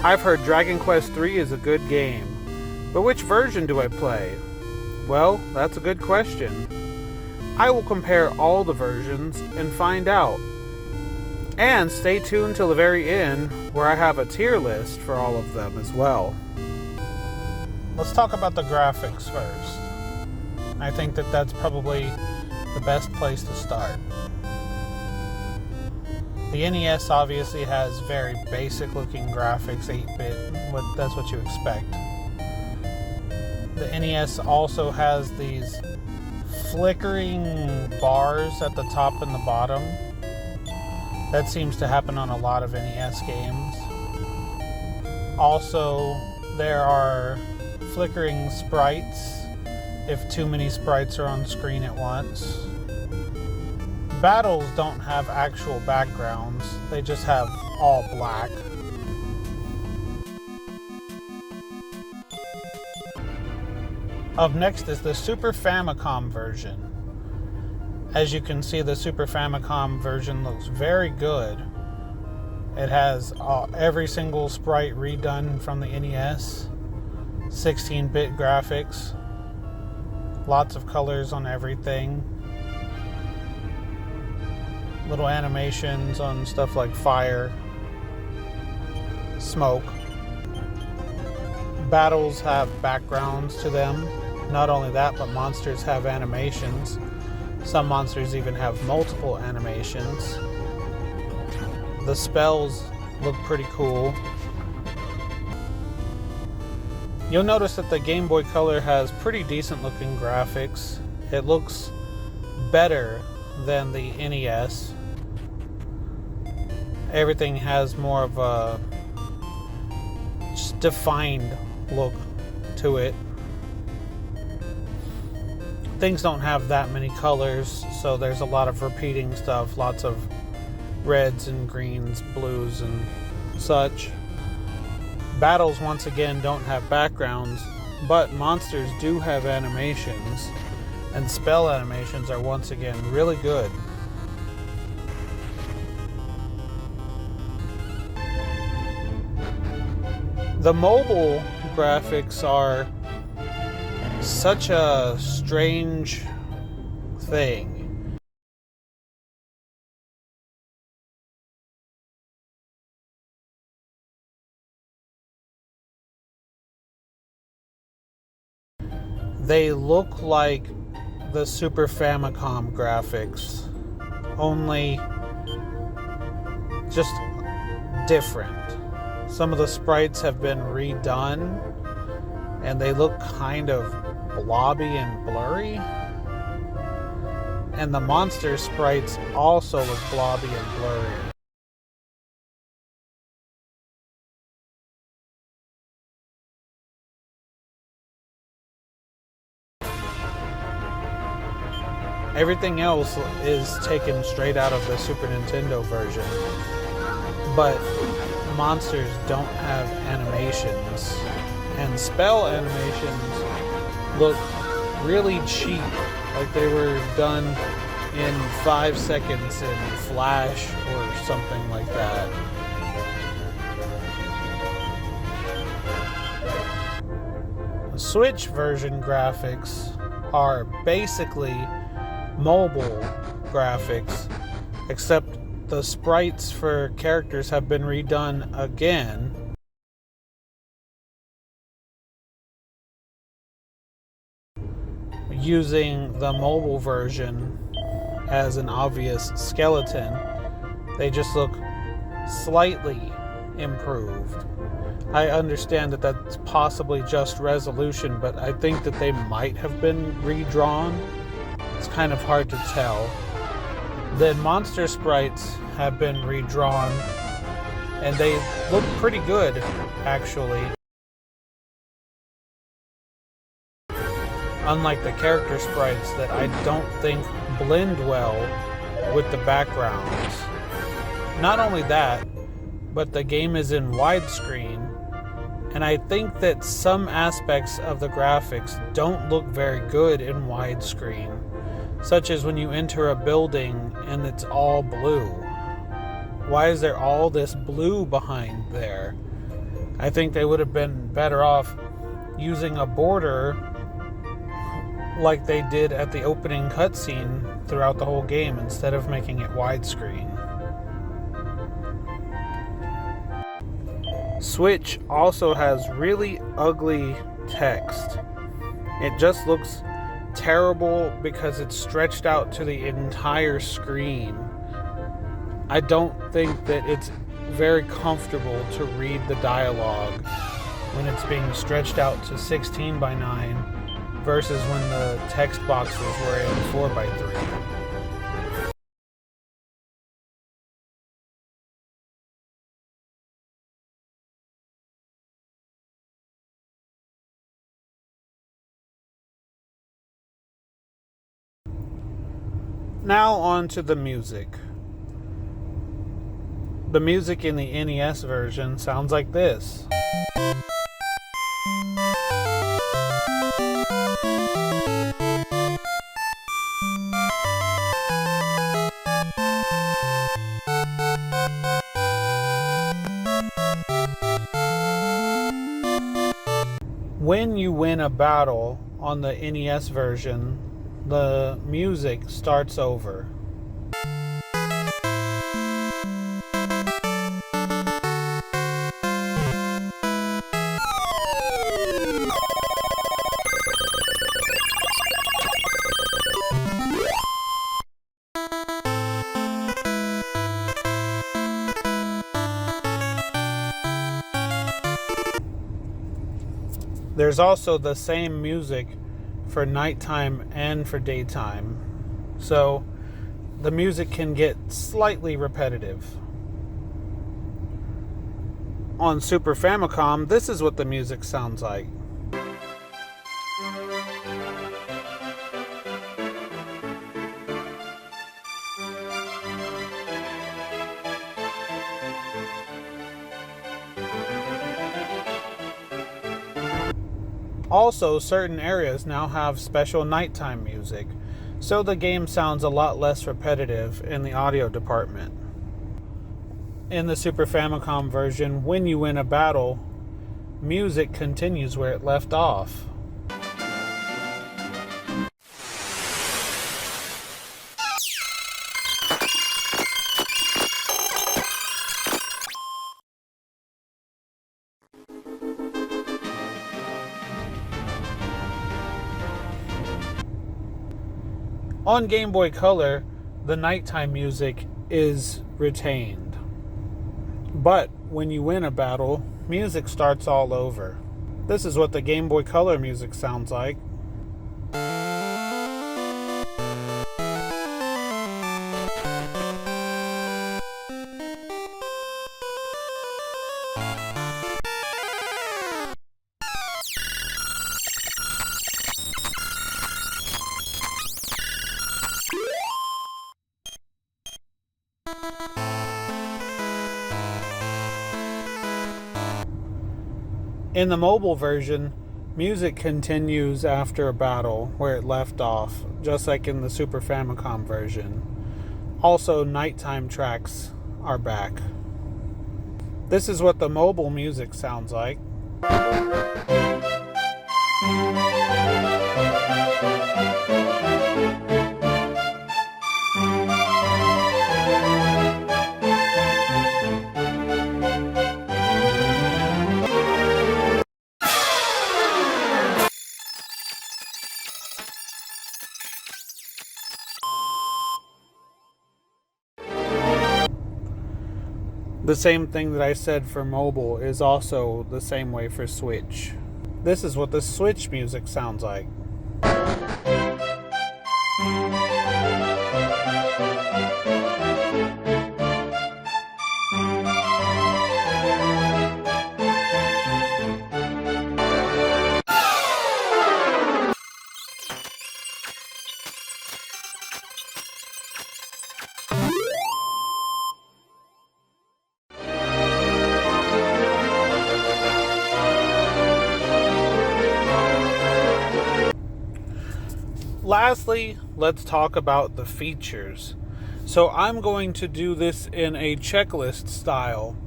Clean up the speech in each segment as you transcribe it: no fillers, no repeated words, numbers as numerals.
I've heard Dragon Quest III is a good game, but which version do I play? Well, that's a good question. I will compare all the versions and find out. And stay tuned till the very end, where I have a tier list for all of them as well. Let's talk about the graphics first. I think that that's probably the best place to start. The NES obviously has very basic looking graphics, 8-bit, that's what you expect. The NES also has these flickering bars at the top and the bottom. That seems to happen on a lot of NES games. Also, there are flickering sprites if too many sprites are on screen at once. Battles don't have actual backgrounds, they just have all black. Up next is the Super Famicom version. As you can see, the Super Famicom version looks very good. It has every single sprite redone from the NES, 16-bit graphics, lots of colors on everything, little animations on stuff like fire, smoke. Battles have backgrounds to them. Not only that, but monsters have animations. Some monsters even have multiple animations. The spells look pretty cool. You'll notice that the Game Boy Color has pretty decent looking graphics. It looks better than the NES. Everything has more of a just defined look to it. Things don't have that many colors, so there's a lot of repeating stuff, lots of reds and greens, blues and such. Battles, once again, don't have backgrounds, but monsters do have animations, and spell animations are once again really good. The mobile graphics are such a strange thing. They look like the Super Famicom graphics, only just different. Some of the sprites have been redone, and they look kind of blobby and blurry. And the monster sprites also look blobby and blurry. Everything else is taken straight out of the Super Nintendo version, but monsters don't have animations, and spell animations look really cheap, like they were done in 5 seconds in Flash or something like that. The Switch version graphics are basically mobile graphics, except the sprites for characters have been redone again. Using the mobile version as an obvious skeleton, they just look slightly improved. I understand that that's possibly just resolution, but I think that they might have been redrawn. It's kind of hard to tell. The monster sprites have been redrawn, and they look pretty good, actually. Unlike the character sprites that I don't think blend well with the backgrounds. Not only that, but the game is in widescreen, and I think that some aspects of the graphics don't look very good in widescreen, such as when you enter a building and it's all blue. Why is there all this blue behind there? I think they would have been better off using a border like they did at the opening cutscene throughout the whole game instead of making it widescreen. Switch also has really ugly text. It just looks terrible because it's stretched out to the entire screen. I don't think that it's very comfortable to read the dialogue when it's being stretched out to 16 by 9 versus when the text boxes were in 4 by 3. Now on to the music. The music in the NES version sounds like this. When you win a battle on the NES version, the music starts over. There's also the same music for nighttime and for daytime, so the music can get slightly repetitive. On Super Famicom, this is what the music sounds like. Also, certain areas now have special nighttime music, so the game sounds a lot less repetitive in the audio department. In the Super Famicom version, when you win a battle, music continues where it left off. On Game Boy Color, the nighttime music is retained. But when you win a battle, music starts all over. This is what the Game Boy Color music sounds like. In the mobile version, music continues after a battle where it left off, just like in the Super Famicom version. Also, nighttime tracks are back. This is what the mobile music sounds like. The same thing that I said for mobile is also the same way for Switch. This is what the Switch music sounds like. Lastly, let's talk about the features. So I'm going to do this in a checklist style,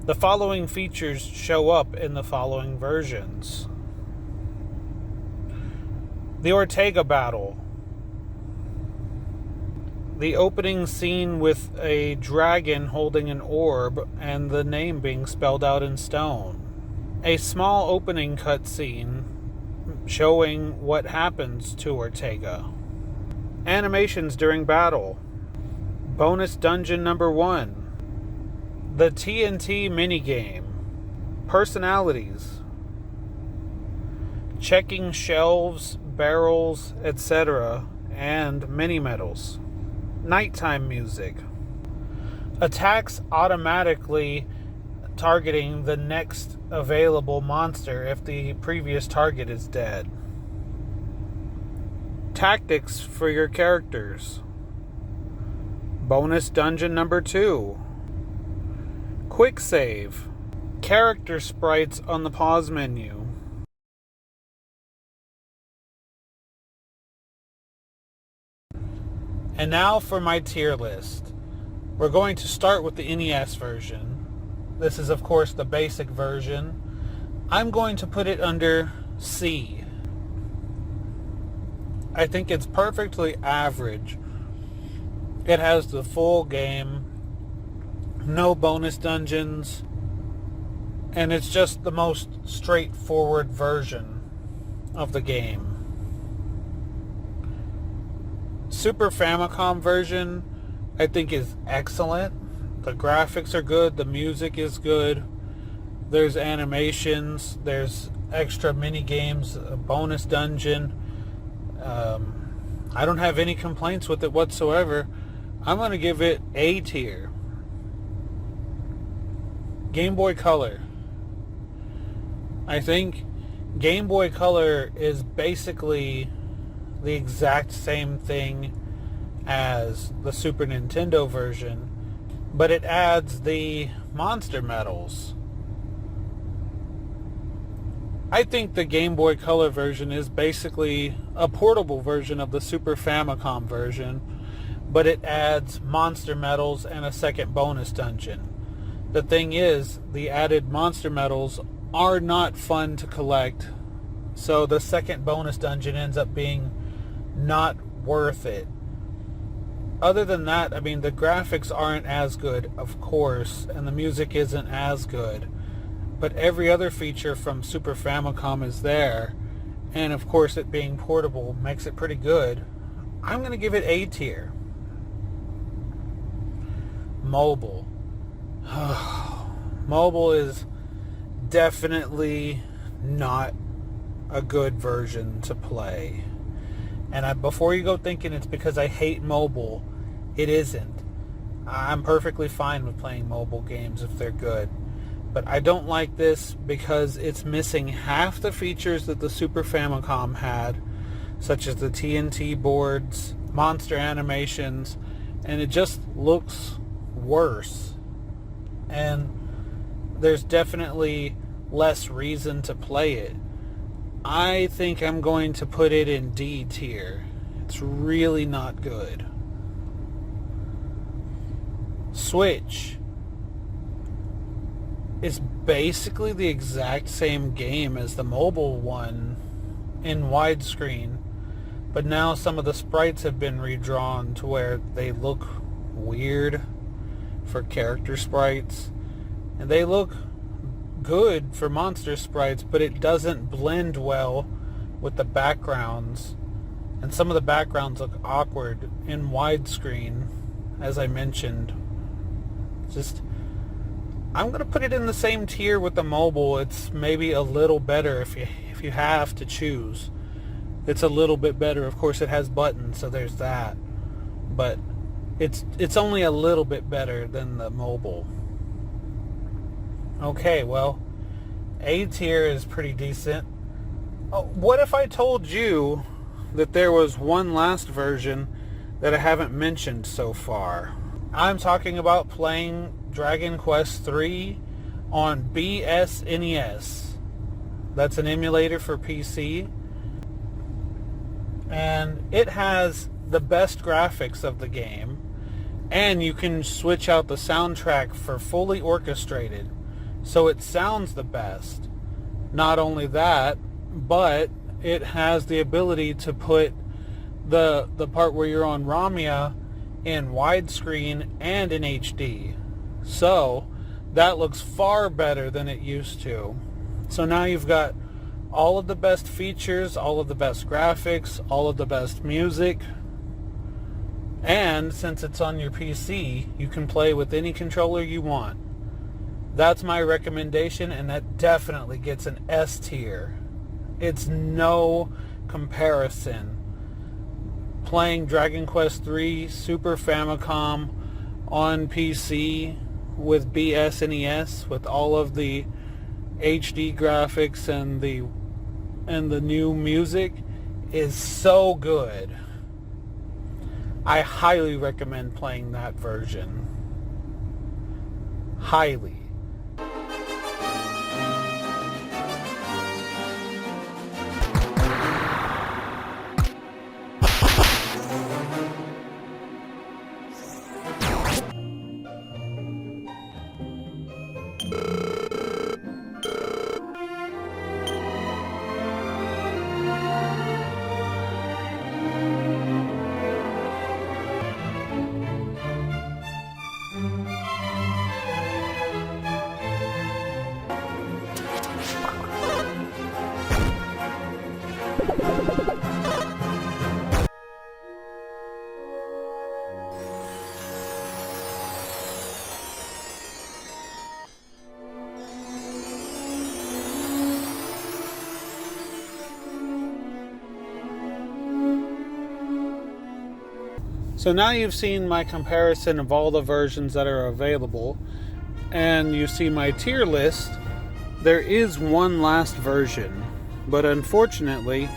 The following features show up in the following versions. The Ortega battle. The opening scene with a dragon holding an orb and the name being spelled out in stone. A small opening cutscene showing what happens to Ortega. Animations during battle. Bonus dungeon number 1. The TNT minigame. Personalities. Checking shelves, barrels, etc. and mini medals. Nighttime music. Attacks automatically targeting the next available monster if the previous target is dead. Tactics for your characters. Bonus dungeon number 2. Quick save. Character sprites on the pause menu. And now for my tier list. We're going to start with the NES version. This is, of course, the basic version. I'm going to put it under C. I think it's perfectly average. It has the full game, no bonus dungeons, and it's just the most straightforward version of the game. Super Famicom version, I think, is excellent. The graphics are good, the music is good, there's animations, there's extra mini games, a bonus dungeon. I don't have any complaints with it whatsoever. I'm going to give it A tier. Game Boy Color. I think Game Boy Color is basically the exact same thing as the Super Nintendo version, but it adds the monster medals. I think the Game Boy Color version is basically a portable version of the Super Famicom version, but it adds monster medals and a second bonus dungeon. The thing is, the added monster medals are not fun to collect, so the second bonus dungeon ends up being not worth it. Other than that, I mean, the graphics aren't as good, of course, and the music isn't as good, but every other feature from Super Famicom is there, and of course it being portable makes it pretty good. I'm going to give it A tier. Mobile. Mobile is definitely not a good version to play. And before you go thinking it's because I hate mobile, it isn't. I'm perfectly fine with playing mobile games if they're good. But I don't like this because it's missing half the features that the Super Famicom had, such as the TNT boards, monster animations, and it just looks worse. And there's definitely less reason to play it. I think I'm going to put it in D tier. It's really not good. Switch is basically the exact same game as the mobile one in widescreen, but now some of the sprites have been redrawn to where they look weird for character sprites, and they look good for monster sprites, but it doesn't blend well with the backgrounds, and some of the backgrounds look awkward in widescreen, as I mentioned. I'm going to put it in the same tier with the mobile. It's maybe a little better if you have to choose. It's a little bit better. Of course, it has buttons, so there's that. But it's only a little bit better than the mobile. Okay, well, A tier is pretty decent. Oh, what if I told you that there was one last version that I haven't mentioned so far? I'm talking about playing Dragon Quest III on BSNES. That's an emulator for PC. And it has the best graphics of the game. And you can switch out the soundtrack for fully orchestrated. so it sounds the best. Not only that, but it has the ability to put the part where you're on Ramia in widescreen and in HD. So that looks far better than it used to. So now you've got all of the best features, all of the best graphics, all of the best music. And since it's on your PC, you can play with any controller you want. That's my recommendation, and that definitely gets an S tier. It's no comparison playing Dragon Quest III Super Famicom on PC with BSNES with all of the HD graphics and the new music is so good. I highly recommend playing that version. Highly. So now you've seen my comparison of all the versions that are available, and you see my tier list. There is one last version, but unfortunately,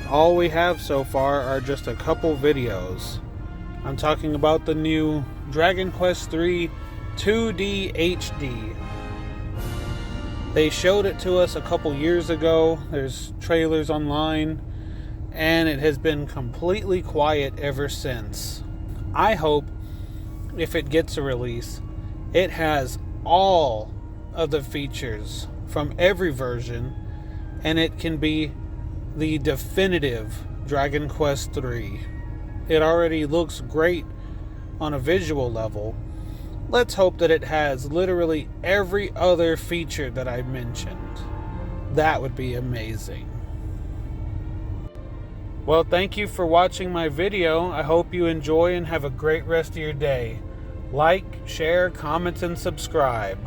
all we have so far are just a couple videos. I'm talking about the new Dragon Quest III 2D HD. They showed it to us a couple years ago. There's trailers online, and it has been completely quiet ever since. I hope, if it gets a release, it has all of the features from every version, and it can be the definitive Dragon Quest III. It already looks great on a visual level. Let's hope that it has literally every other feature that I mentioned. That would be amazing. Well, thank you for watching my video. I hope you enjoy and have a great rest of your day. Like, share, comment, and subscribe.